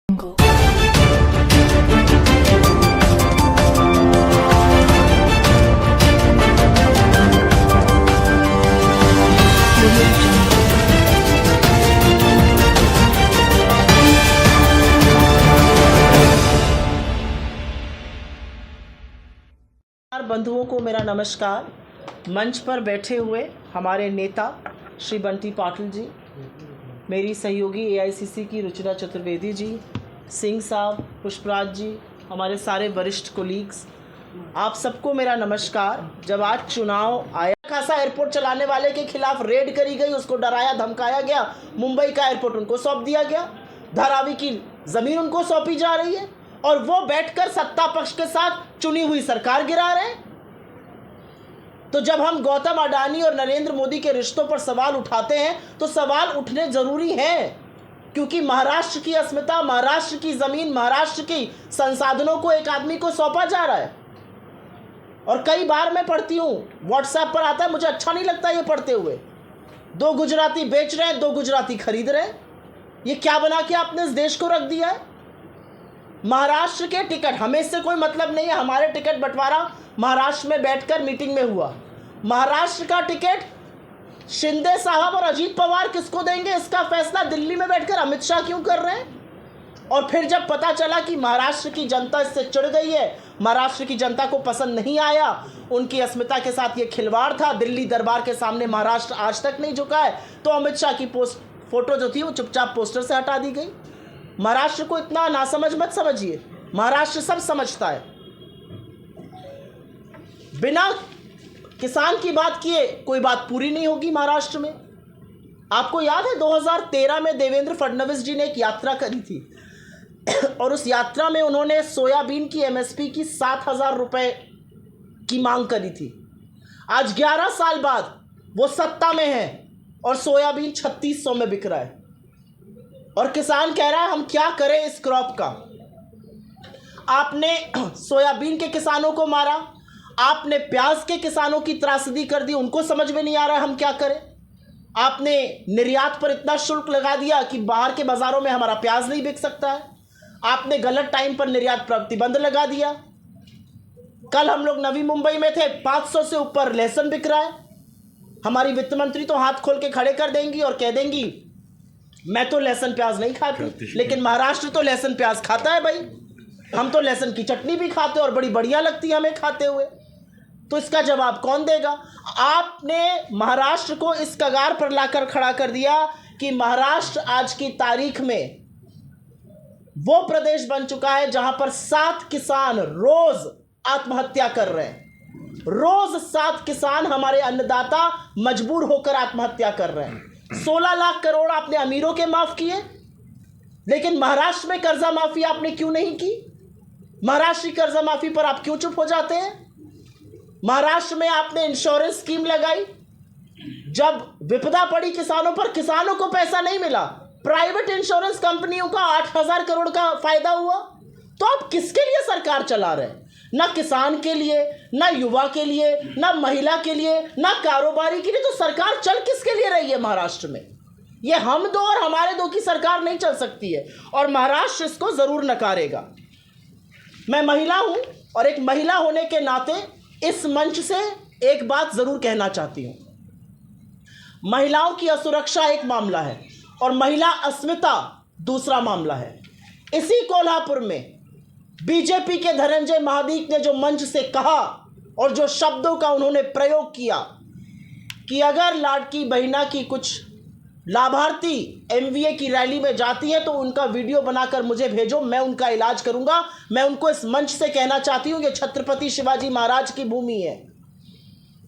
बंधुओं को मेरा नमस्कार। मंच पर बैठे हुए हमारे नेता श्री बंटी पाटिल जी, मेरी सहयोगी एआईसीसी की रुचिरा चतुर्वेदी जी, सिंह साहब, पुष्पराज जी, हमारे सारे वरिष्ठ कोलीग्स, आप सबको मेरा नमस्कार। जब आज चुनाव आया, खासा एयरपोर्ट चलाने वाले के खिलाफ रेड करी गई, उसको डराया धमकाया गया, मुंबई का एयरपोर्ट उनको सौंप दिया गया, धारावी की ज़मीन उनको सौंपी जा रही है और वो बैठकर सत्ता पक्ष के साथ चुनी हुई सरकार गिरा रहे हैं। तो जब हम गौतम अडानी और नरेंद्र मोदी के रिश्तों पर सवाल उठाते हैं तो सवाल उठने जरूरी हैं, क्योंकि महाराष्ट्र की अस्मिता, महाराष्ट्र की जमीन, महाराष्ट्र की संसाधनों को एक आदमी को सौंपा जा रहा है। और कई बार मैं पढ़ती हूँ, व्हाट्सएप पर आता है, मुझे अच्छा नहीं लगता ये पढ़ते हुए, 2 गुजराती बेच रहे हैं, 2 गुजराती खरीद रहे हैं। ये क्या बना के आपने इस देश को रख दिया है? महाराष्ट्र के टिकट, हमें इससे कोई मतलब नहीं है, हमारे टिकट बंटवारा महाराष्ट्र में बैठकर मीटिंग में हुआ। महाराष्ट्र का टिकट शिंदे साहब और अजीत पवार किसको देंगे, इसका फैसला दिल्ली में बैठकर अमित शाह क्यों कर रहे हैं? और फिर जब पता चला कि महाराष्ट्र की जनता इससे चिढ़ गई है, महाराष्ट्र की जनता को पसंद नहीं आया, उनकी अस्मिता के साथ ये खिलवाड़ था, दिल्ली दरबार के सामने महाराष्ट्र आज तक नहीं झुका है, तो अमित शाह की फोटो जो थी वो चुपचाप पोस्टर से हटा दी गई। महाराष्ट्र को इतना नासमझ मत समझिए, महाराष्ट्र सब समझता है। बिना किसान की बात किए कोई बात पूरी नहीं होगी महाराष्ट्र में। आपको याद है 2013 में देवेंद्र फडणवीस जी ने एक यात्रा करी थी और उस यात्रा में उन्होंने सोयाबीन की एमएसपी की 7,000 रुपये की मांग करी थी। आज 11 साल बाद वो सत्ता में है और सोयाबीन 3600 में बिक रहा है और किसान कह रहा है हम क्या करें इस क्रॉप का। आपने सोयाबीन के किसानों को मारा, आपने प्याज के किसानों की त्रासदी कर दी, उनको समझ में नहीं आ रहा है हम क्या करें। आपने निर्यात पर इतना शुल्क लगा दिया कि बाहर के बाजारों में हमारा प्याज नहीं बिक सकता है। आपने गलत टाइम पर निर्यात प्रतिबंध लगा दिया। कल हम लोग नवी मुंबई में थे, 500 से ऊपर लहसुन बिक रहा है। हमारी वित्त मंत्री तो हाथ खोल के खड़े कर देंगी और कह देंगी मैं तो लहसुन प्याज नहीं खाती, लेकिन महाराष्ट्र तो लहसुन प्याज खाता है भाई। हम तो लहसुन की चटनी भी खाते और बड़ी बढ़िया लगती है हमें खाते हुए। तो इसका जवाब कौन देगा? आपने महाराष्ट्र को इस कगार पर लाकर खड़ा कर दिया कि महाराष्ट्र आज की तारीख में वो प्रदेश बन चुका है जहां पर 7 किसान रोज आत्महत्या कर रहे हैं। रोज 7 किसान, हमारे अन्नदाता, मजबूर होकर आत्महत्या कर रहे हैं। 16 लाख करोड़ आपने अमीरों के माफ किए, लेकिन महाराष्ट्र में कर्जा माफी आपने क्यों नहीं की? महाराष्ट्र की कर्जा माफी पर आप क्यों चुप हो जाते हैं? महाराष्ट्र में आपने इंश्योरेंस स्कीम लगाई, जब विपदा पड़ी किसानों पर, किसानों को पैसा नहीं मिला, प्राइवेट इंश्योरेंस कंपनियों का 8,000 करोड़ का फायदा हुआ। तो आप किसके लिए सरकार चला रहे हैं? ना किसान के लिए, ना युवा के लिए, ना महिला के लिए, ना कारोबारी के लिए। तो सरकार चल किसके लिए रही है महाराष्ट्र में? ये हम दो और हमारे दो की सरकार नहीं चल सकती है और महाराष्ट्र इसको जरूर नकारेगा। मैं महिला हूं और एक महिला होने के नाते इस मंच से एक बात जरूर कहना चाहती हूं। महिलाओं की असुरक्षा एक मामला है और महिला अस्मिता दूसरा मामला है। इसी कोल्हापुर में बीजेपी के धनंजय महाडिक ने जो मंच से कहा और जो शब्दों का उन्होंने प्रयोग किया कि अगर लाडकी बहिना की कुछ लाभार्थी एमवीए की रैली में जाती है तो उनका वीडियो बनाकर मुझे भेजो, मैं उनका इलाज करूंगा। मैं उनको इस मंच से कहना चाहती हूं, ये छत्रपति शिवाजी महाराज की भूमि है,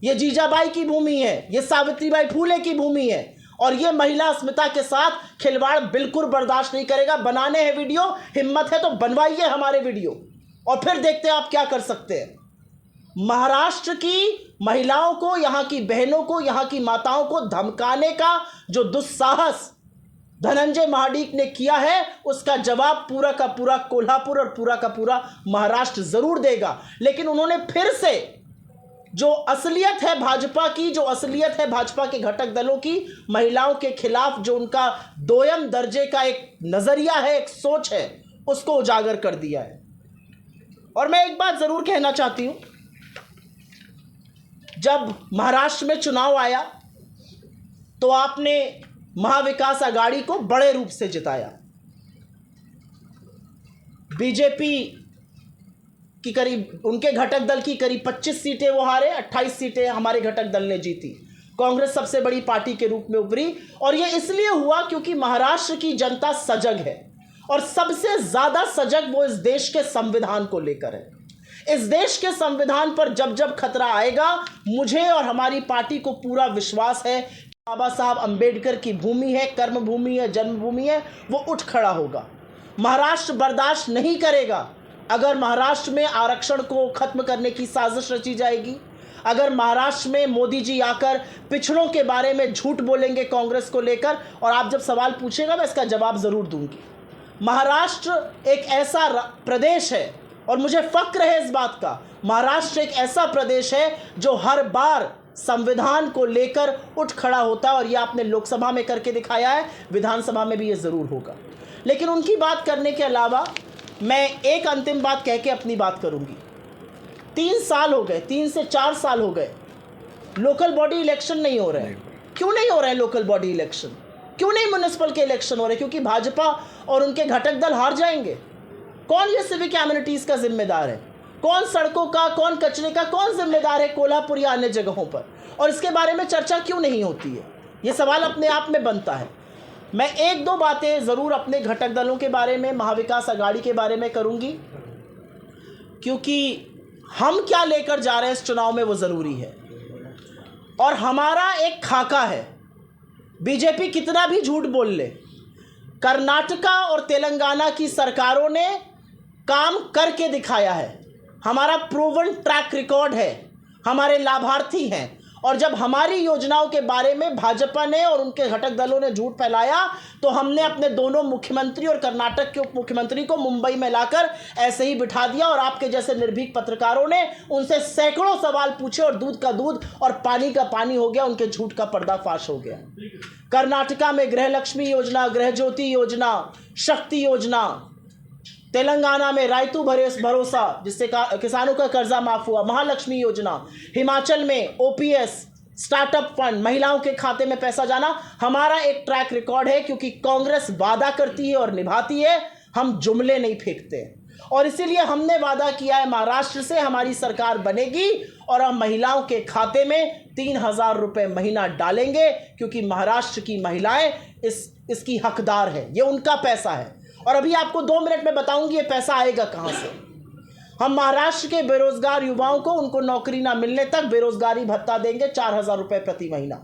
ये जीजाबाई की भूमि है, ये सावित्रीबाई फूले की भूमि है और ये महिला अस्मिता के साथ खिलवाड़ बिल्कुल बर्दाश्त नहीं करेगा। बनाने हैं वीडियो, हिम्मत है तो बनवाइए हमारे वीडियो और फिर देखते हैं आप क्या कर सकते हैं। महाराष्ट्र की महिलाओं को, यहाँ की बहनों को, यहाँ की माताओं को धमकाने का जो दुस्साहस धनंजय महाडिक ने किया है, उसका जवाब पूरा का पूरा कोल्हापुर और पूरा का पूरा महाराष्ट्र जरूर देगा। लेकिन उन्होंने फिर से जो असलियत है भाजपा की, जो असलियत है भाजपा के घटक दलों की, महिलाओं के खिलाफ जो उनका दोयम दर्जे का एक नजरिया है, एक सोच है, उसको उजागर कर दिया है। और मैं एक बात ज़रूर कहना चाहती हूँ, जब महाराष्ट्र में चुनाव आया तो आपने महाविकास आघाड़ी को बड़े रूप से जिताया। बीजेपी की करीब, उनके घटक दल की करीब 25 सीटें वो हारे, 28 सीटें हमारे घटक दल ने जीती। कांग्रेस सबसे बड़ी पार्टी के रूप में उभरी, और ये इसलिए हुआ क्योंकि महाराष्ट्र की जनता सजग है, और सबसे ज़्यादा सजग वो इस देश के संविधान को लेकर है। इस देश के संविधान पर जब जब खतरा आएगा, मुझे और हमारी पार्टी को पूरा विश्वास है कि बाबा साहब अंबेडकर की भूमि है, कर्म भूमि है, जन्मभूमि है, वो उठ खड़ा होगा। महाराष्ट्र बर्दाश्त नहीं करेगा अगर महाराष्ट्र में आरक्षण को खत्म करने की साजिश रची जाएगी, अगर महाराष्ट्र में मोदी जी आकर पिछड़ों के बारे में झूठ बोलेंगे कांग्रेस को लेकर, और आप जब सवाल पूछेगा मैं इसका जवाब ज़रूर दूंगी। महाराष्ट्र एक ऐसा प्रदेश है, और मुझे फक्र है इस बात का, महाराष्ट्र एक ऐसा प्रदेश है जो हर बार संविधान को लेकर उठ खड़ा होता है, और यह आपने लोकसभा में करके दिखाया है, विधानसभा में भी ये ज़रूर होगा। लेकिन उनकी बात करने के अलावा मैं एक अंतिम बात कह के अपनी बात करूंगी। 3 साल हो गए, 3 से 4 साल हो गए, लोकल बॉडी इलेक्शन नहीं हो रहे हैं। क्यों नहीं हो रहे हैं लोकल बॉडी इलेक्शन? क्यों नहीं म्युनिसिपल के इलेक्शन हो रहे? क्योंकि भाजपा और उनके घटक दल हार जाएंगे। कौन ये सिविक एमिनिटीज़ का जिम्मेदार है? कौन सड़कों का, कौन कचरे का, कौन जिम्मेदार है कोल्हापुर या अन्य जगहों पर? और इसके बारे में चर्चा क्यों नहीं होती है? ये सवाल अपने आप में बनता है। मैं 1-2 बातें ज़रूर अपने घटक दलों के बारे में, महाविकास आघाड़ी के बारे में करूंगी, क्योंकि हम क्या लेकर जा रहे हैं इस चुनाव में वो ज़रूरी है। और हमारा एक खाका है, बीजेपी कितना भी झूठ बोल ले, कर्नाटका और तेलंगाना की सरकारों ने काम करके दिखाया है। हमारा प्रूवन ट्रैक रिकॉर्ड है, हमारे लाभार्थी हैं। और जब हमारी योजनाओं के बारे में भाजपा ने और उनके घटक दलों ने झूठ फैलाया, तो हमने अपने दोनों मुख्यमंत्री और कर्नाटक के उप मुख्यमंत्री को मुंबई में लाकर ऐसे ही बिठा दिया, और आपके जैसे निर्भीक पत्रकारों ने उनसे सैकड़ों सवाल पूछे, और दूध का दूध और पानी का पानी हो गया, उनके झूठ का पर्दाफाश हो गया। कर्नाटका में गृह लक्ष्मी योजना, गृह ज्योति योजना, शक्ति योजना, तेलंगाना में रायतू भरोसा जिससे किसानों का कर्जा माफ हुआ, महालक्ष्मी योजना, हिमाचल में ओपीएस, स्टार्टअप फंड, महिलाओं के खाते में पैसा जाना। हमारा एक ट्रैक रिकॉर्ड है, क्योंकि कांग्रेस वादा करती है और निभाती है, हम जुमले नहीं फेंकते। और इसीलिए हमने वादा किया है महाराष्ट्र से हमारी सरकार बनेगी, और हम महिलाओं के खाते में 3000 रुपये महीना डालेंगे, क्योंकि महाराष्ट्र की महिलाएं इसकी हकदार है, ये उनका पैसा है। और अभी आपको 2 मिनट में बताऊंगी ये पैसा आएगा कहां से। हम महाराष्ट्र के बेरोजगार युवाओं को, उनको नौकरी ना मिलने तक बेरोजगारी भत्ता देंगे 4000 रुपये प्रति महीना।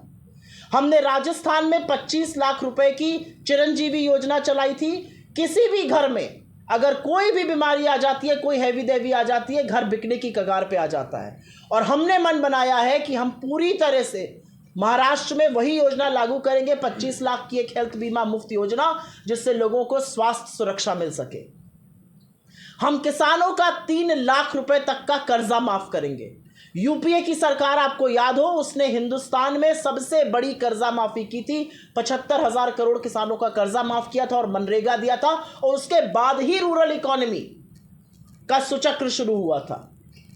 हमने राजस्थान में 25 लाख रुपए की चिरंजीवी योजना चलाई थी। किसी भी घर में अगर कोई भी बीमारी आ जाती है, कोई हैवी देवी आ जाती है, घर बिकने की कगार पे आ जाता है। और हमने मन बनाया है कि हम पूरी तरह से महाराष्ट्र में वही योजना लागू करेंगे, 25 लाख की एक हेल्थ बीमा मुफ्त योजना, जिससे लोगों को स्वास्थ्य सुरक्षा मिल सके। हम किसानों का 3 लाख रुपए तक का कर्जा माफ करेंगे। यूपीए की सरकार, आपको याद हो, उसने हिंदुस्तान में सबसे बड़ी कर्जा माफी की थी, 75,000 करोड़ किसानों का कर्जा माफ किया था और मनरेगा दिया था, और उसके बाद ही रूरल इकोनॉमी का सुचक्र शुरू हुआ था।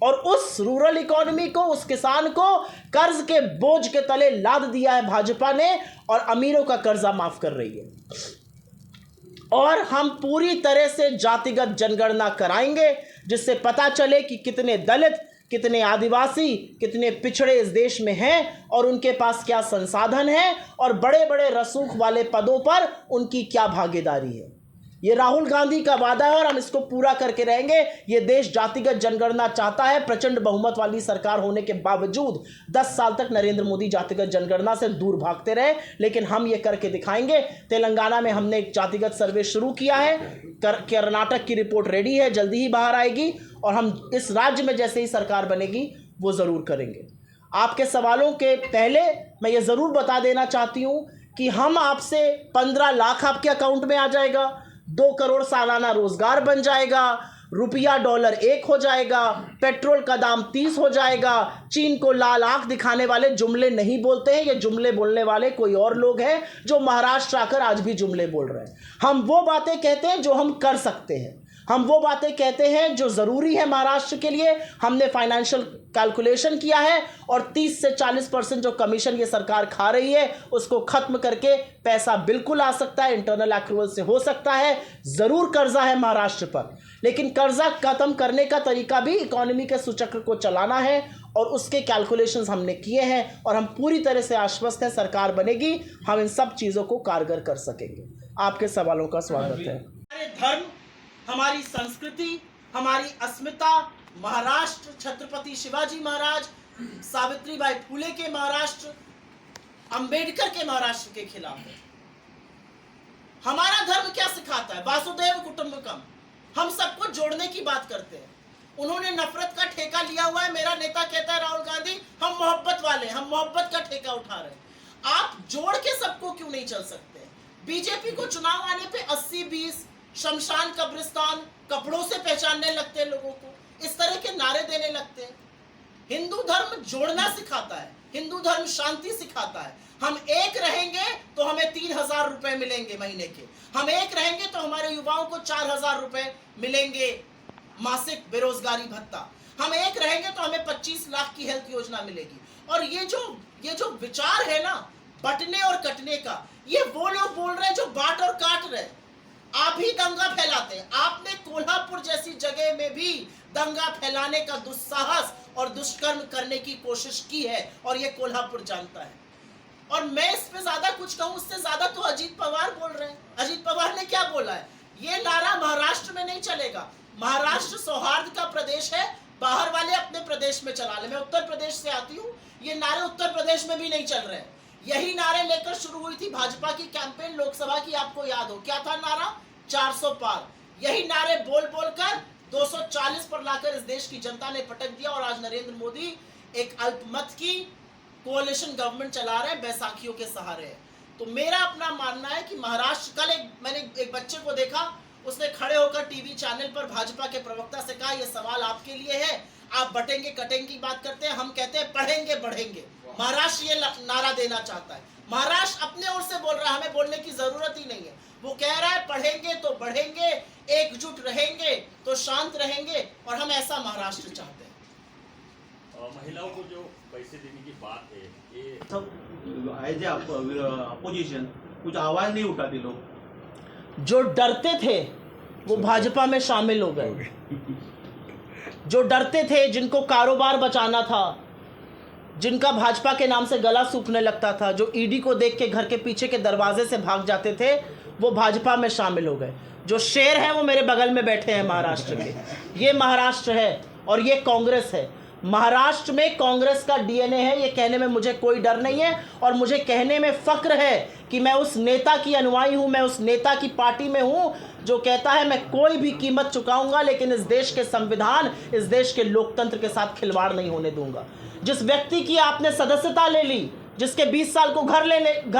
और उस रूरल इकोनॉमी को, उस किसान को कर्ज के बोझ के तले लाद दिया है भाजपा ने, और अमीरों का कर्जा माफ कर रही है। और हम पूरी तरह से जातिगत जनगणना कराएंगे, जिससे पता चले कि कितने दलित, कितने आदिवासी, कितने पिछड़े इस देश में हैं, और उनके पास क्या संसाधन है, और बड़े बड़े रसूख वाले पदों पर उनकी क्या भागीदारी है। ये राहुल गांधी का वादा है, और हम इसको पूरा करके रहेंगे। ये देश जातिगत जनगणना चाहता है। प्रचंड बहुमत वाली सरकार होने के बावजूद 10 साल तक नरेंद्र मोदी जातिगत जनगणना से दूर भागते रहे, लेकिन हम ये करके दिखाएंगे। तेलंगाना में हमने एक जातिगत सर्वे शुरू किया है, कर्नाटक की रिपोर्ट रेडी है, जल्दी ही बाहर आएगी, और हम इस राज्य में जैसे ही सरकार बनेगी वो ज़रूर करेंगे। आपके सवालों के पहले मैं ये ज़रूर बता देना चाहती हूँ कि हम आपसे 15 लाख आपके अकाउंट में आ जाएगा, 2 करोड़ सालाना रोजगार बन जाएगा, रुपया डॉलर 1 हो जाएगा, पेट्रोल का दाम 30 हो जाएगा। चीन को लाल आंख दिखाने वाले जुमले नहीं बोलते हैं, ये जुमले बोलने वाले कोई और लोग हैं जो महाराष्ट्र आकर आज भी जुमले बोल रहे हैं। हम वो बातें कहते हैं जो हम कर सकते हैं, हम वो बातें कहते हैं जो ज़रूरी है महाराष्ट्र के लिए। हमने फाइनेंशियल कैलकुलेशन किया है और 30 से 40% जो कमीशन ये सरकार खा रही है उसको ख़त्म करके पैसा बिल्कुल आ सकता है, इंटरनल एक्रूवल से हो सकता है। ज़रूर कर्जा है महाराष्ट्र पर, लेकिन कर्जा ख़त्म करने का तरीका भी इकोनॉमी के सुचक्र को चलाना है और उसके कैलकुलेशंस हमने किए हैं और हम पूरी तरह से आश्वस्त हैं सरकार बनेगी, हम इन सब चीज़ों को कारगर कर सकेंगे। आपके सवालों का स्वागत है। हमारे धर्म, हमारी संस्कृति, हमारी अस्मिता महाराष्ट्र छत्रपति शिवाजी महाराज, सावित्रीबाई फुले के महाराष्ट्र, अंबेडकर के महाराष्ट्र के खिलाफ है। हमारा धर्म क्या सिखाता है? वासुदेव कुटुंबकम। हम सबको जोड़ने की बात करते हैं। उन्होंने नफरत का ठेका लिया हुआ है। मेरा नेता कहता है राहुल गांधी हम मोहब्बत वाले, हम मोहब्बत का ठेका उठा रहे हैं। आप जोड़ के सबको क्यों नहीं चल सकते? बीजेपी को चुनाव आने पे 80-20 शमशान कब्रिस्तान कपड़ों से पहचानने लगते हैं लोगों को, इस तरह के नारे देने लगते हैं। हिंदू धर्म जोड़ना सिखाता है, हिंदू धर्म शांति सिखाता है। हम एक रहेंगे तो हमें 3,000 रुपए मिलेंगे महीने के, हम एक रहेंगे तो हमारे युवाओं को 4,000 रुपए मिलेंगे मासिक बेरोजगारी भत्ता, हम एक रहेंगे तो हमें 25 लाख की हेल्थ योजना मिलेगी। और ये जो विचार है ना बंटने और कटने का, ये वो लोग बोल रहे हैं जो बांट और काट रहे हैं। आप ही दंगा फैलाते हैं। आपने कोल्हापुर जैसी जगह में भी दंगा फैलाने का दुस्साहस और दुष्कर्म करने की कोशिश की है और ये कोल्हापुर जानता है। और मैं इस पे ज्यादा कुछ कहूं, उससे ज्यादा तो अजीत पवार बोल रहे हैं। अजीत पवार ने क्या बोला है? ये नारा महाराष्ट्र में नहीं चलेगा। महाराष्ट्र सौहार्द का प्रदेश है, बाहर वाले अपने प्रदेश में चला ले। मैं उत्तर प्रदेश से आती हूँ, ये नारे उत्तर प्रदेश में भी नहीं चल रहे हैं। यही नारे लेकर शुरू हुई थी भाजपा की कैंपेन लोकसभा की, आपको याद हो क्या था नारा? 400 पार। यही नारे बोल बोल कर 240 पर लाकर इस देश की जनता ने पटक दिया और आज नरेंद्र मोदी एक अल्पमत की कोalition गवर्नमेंट चला रहे हैं, बैसाखियों के सहारे। तो मेरा अपना मानना है कि महाराष्ट्र, कल मैंने एक बच्चे को देखा, उसने खड़े होकर टीवी चैनल पर भाजपा के प्रवक्ता से कहा ये सवाल आपके लिए है, आप बटेंगे कटेंगे की बात करते हैं, हम कहते हैं पढ़ेंगे बढ़ेंगे। महाराष्ट्र ये नारा देना चाहता है। महाराष्ट्र अपने ओर से बोल रहा है, हमें बोलने की जरूरत ही नहीं है। वो कह रहा है पढ़ेंगे तो बढ़ेंगे, एकजुट रहेंगे तो शांत रहेंगे, और हम ऐसा महाराष्ट्र चाहते हैं। महिलाओं को जो पैसे देने की बात है, ये सब एज ए अपोजिशन कुछ आवाज नहीं उठाते लोग। जो डरते थे वो भाजपा में शामिल हो गए। जो डरते थे, जिनको कारोबार बचाना था, जिनका भाजपा के नाम से गला सूखने लगता था, जो ईडी को देख के घर के पीछे के दरवाजे से भाग जाते थे, वो भाजपा में शामिल हो गए। जो शेर हैं वो मेरे बगल में बैठे हैं महाराष्ट्र के। ये महाराष्ट्र है और ये कांग्रेस है। महाराष्ट्र में कांग्रेस का डीएनए है, ये कहने में मुझे कोई डर नहीं है और मुझे कहने में फक्र है कि मैं उस नेता की अनुयायी हूँ, मैं उस नेता की पार्टी में हूँ जो कहता है मैं कोई भी कीमत चुकाऊंगा लेकिन इस देश के संविधान, इस देश के लोकतंत्र के साथ खिलवाड़ नहीं होने दूंगा। जिस व्यक्ति की आपने सदस्यता ले ली, जिसके 20 साल को घर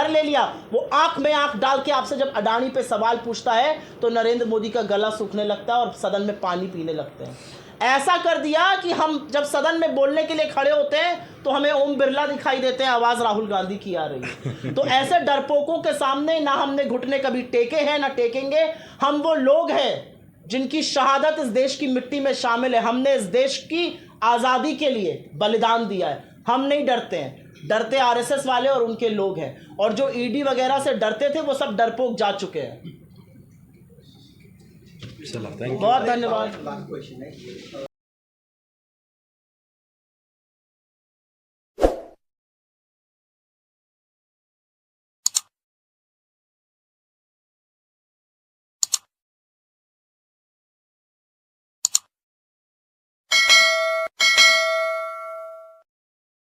ले लिया, वो आंख में आंख डाल के आपसे जब अडानी पे सवाल पूछता है तो नरेंद्र मोदी का गला सूखने लगता है और सदन में पानी पीने लगते हैं। ऐसा कर दिया कि हम जब सदन में बोलने के लिए खड़े होते हैं तो हमें ओम बिरला दिखाई देते हैं, आवाज़ राहुल गांधी की आ रही है। तो ऐसे डरपोकों के सामने ना हमने घुटने कभी टेके हैं ना टेकेंगे। हम वो लोग हैं जिनकी शहादत इस देश की मिट्टी में शामिल है। हमने इस देश की आज़ादी के लिए बलिदान दिया है। हम नहीं डरते हैं, डरते आरएसएस वाले और उनके लोग हैं। और जो ईडी वगैरह से डरते थे वो सब डरपोक जा चुके हैं। बहुत धन्यवाद। लास्ट क्वेश्चन है,